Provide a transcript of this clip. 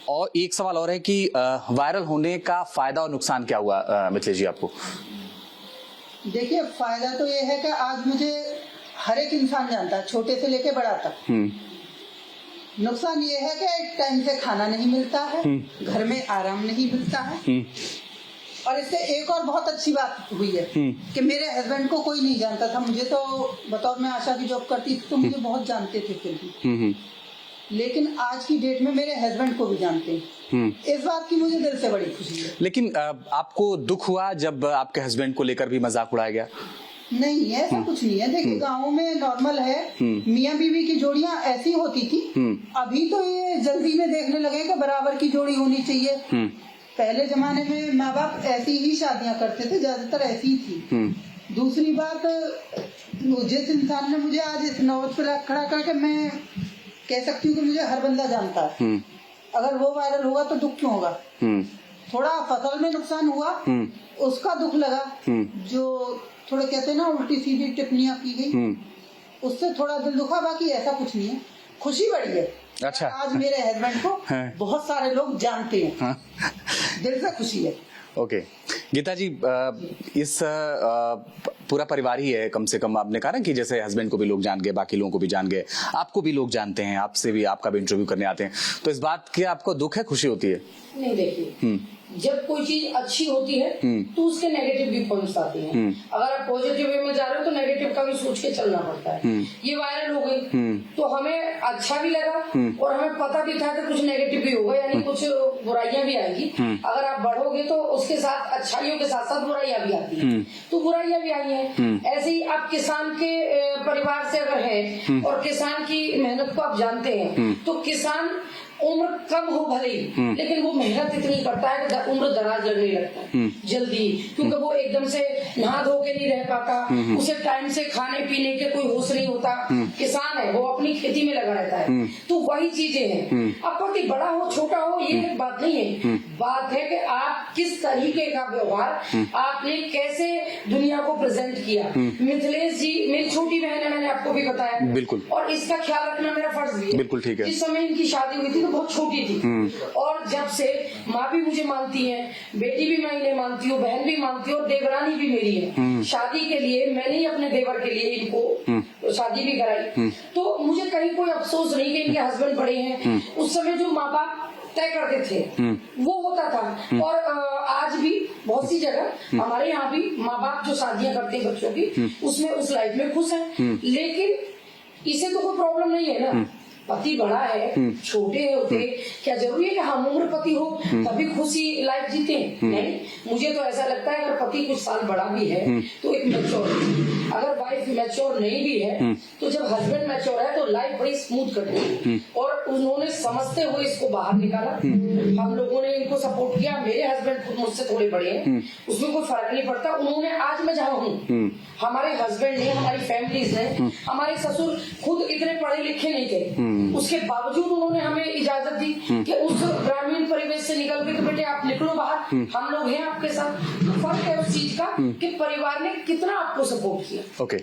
और एक सवाल और है कि वायरल होने का फायदा और नुकसान क्या हुआ मिथिलेश जी आपको? देखिए, फायदा तो ये है कि आज मुझे हर एक इंसान जानता है, छोटे से लेके बड़ा तक। नुकसान ये है कि टाइम से खाना नहीं मिलता है, घर में आराम नहीं मिलता है। और इससे एक और बहुत अच्छी बात हुई है कि मेरे हस्बैंड को कोई नहीं जानता था। मुझे तो बतौर मैं आशा की जॉब करती थी तो मुझे बहुत जानते थे फिर भी, लेकिन आज की डेट में मेरे हस्बैंड को भी जानते हैं। इस बात की मुझे दिल से बड़ी खुशी है। लेकिन आपको दुख हुआ जब आपके हस्बैंड को लेकर भी मजाक उड़ाया गया? नहीं, ऐसा कुछ नहीं है। देखिए, गाँव में नॉर्मल है, मियाँ बीवी की जोड़ियां ऐसी होती थी। अभी तो ये जल्दी में देखने लगे कि बराबर की जोड़ी होनी चाहिए। पहले जमाने में माँ बाप ऐसी ही शादियां करते थे, ज्यादातर ऐसी ही थी। दूसरी बात, जिस इंसान ने मुझे आज इस नौबत पर खड़ा करके, मैं कह सकती हूँ कि मुझे हर बंदा जानता है। अगर वो वायरल होगा तो दुख क्यों होगा? थोड़ा फसल में नुकसान हुआ, उसका दुख लगा। जो थोड़ा कहते हैं ना, उल्टी सीधी टिप्पणियां की गई, उससे थोड़ा दिल दुखा। बाकी ऐसा कुछ नहीं है, खुशी बड़ी है। अच्छा, आज मेरे हस्बैंड को बहुत सारे लोग जानते हैं। दिल से खुशी है। ओके गीता जी, इस पूरा परिवार ही है, कम से कम आपने कहा ना कि जैसे हस्बैंड को भी लोग जान गए, बाकी लोगों को भी जान गए, आपको भी लोग जानते हैं, आपसे भी, आपका भी इंटरव्यू करने आते हैं, तो इस बात की आपको दुख है, खुशी होती है? नहीं, देखिए, जब कोई चीज अच्छी होती है तो उसके नेगेटिव भी पॉइंट्स आते हैं। अगर आप पॉजिटिव वे में जा रहे हो तो नेगेटिव का भी सोच के चलना पड़ता है। ये वायरल हो गई तो हमें अच्छा भी लगा और हमें पता भी था कि कुछ नेगेटिव भी होगा, यानी कुछ बुराइयां भी आएगी। अगर आप बढ़ोगे तो उसके साथ अच्छाइयों के साथ साथ बुराइयां भी आती हैं, तो बुराइयां भी आई हैं। ऐसे ही आप किसान के परिवार से अगर है और किसान की मेहनत को आप जानते हैं, तो किसान उम्र कम हो भले ही, लेकिन वो मेहनत इतनी करता है कि उम्र दराज लगने लगता है जल्दी, क्योंकि वो एकदम से नहा धो के नहीं रह पाता, उसे टाइम से खाने पीने के कोई होश नहीं होता। किसान है, वो अपनी खेती में लगा रहता है। तो वही चीजें हैं। अब पति बड़ा हो छोटा हो ये बात नहीं है, बात है कि आप किस तरीके का व्यवहार आपने कैसे दुनिया को प्रेजेंट किया। मिथिलेश जी मेरी छोटी बहन है, मैंने आपको भी बताया, बिल्कुल, और इसका ख्याल रखना मेरा फर्ज भी है। बिल्कुल ठीक है। इस समय इनकी शादी हुई थी बहुत छोटी थी, और जब से माँ भी मुझे मानती है, बेटी भी मैं इन्हें मानती हूँ, बहन भी मानती हूँ, और देवरानी भी मेरी है। शादी के लिए मैंने ही अपने देवर के लिए इनको शादी भी कराई, तो मुझे कहीं कोई अफसोस नहीं कि इनके हस्बैंड बड़े हैं। उस समय जो माँ बाप तय करते थे वो होता था। और आज भी बहुत सी जगह हमारे यहाँ भी माँ बाप जो शादियां करते हैं बच्चों की, उसमें उस लाइफ में खुश हैं। लेकिन इसे तो कोई प्रॉब्लम नहीं है ना, पति बड़ा है, छोटे होते, क्या जरूरी है कि हम उम्र पति हो तभी खुशी लाइफ जीते? नहीं, मुझे तो ऐसा लगता है अगर पति कुछ साल बड़ा भी है तो एक मैच्योर, अगर वाइफ मैच्योर नहीं भी है तो जब हस्बैंड मैच्योर है तो लाइफ बड़ी स्मूथ कटेगी। और उन्होंने समझते हुए इसको बाहर निकाला, हम लोगों ने इनको सपोर्ट किया। मेरे हस्बैंड खुद मुझसे थोड़े बड़े हैं, उसमें कोई फर्क नहीं पड़ता। उन्होंने, आज मैं जहाँ हूँ, हमारे हस्बैंड ने, हमारी फैमिलीज ने, हमारे ससुर खुद इतने पढ़े लिखे नहीं थे, उसके बावजूद उन्होंने हमें इजाजत दी कि उस ग्रामीण परिवेश से निकल के, तो बेटे आप निकलो बाहर, हम लोग हैं आपके साथ। तो फर्क है उस चीज का कि परिवार ने कितना आपको सपोर्ट किया। ओके।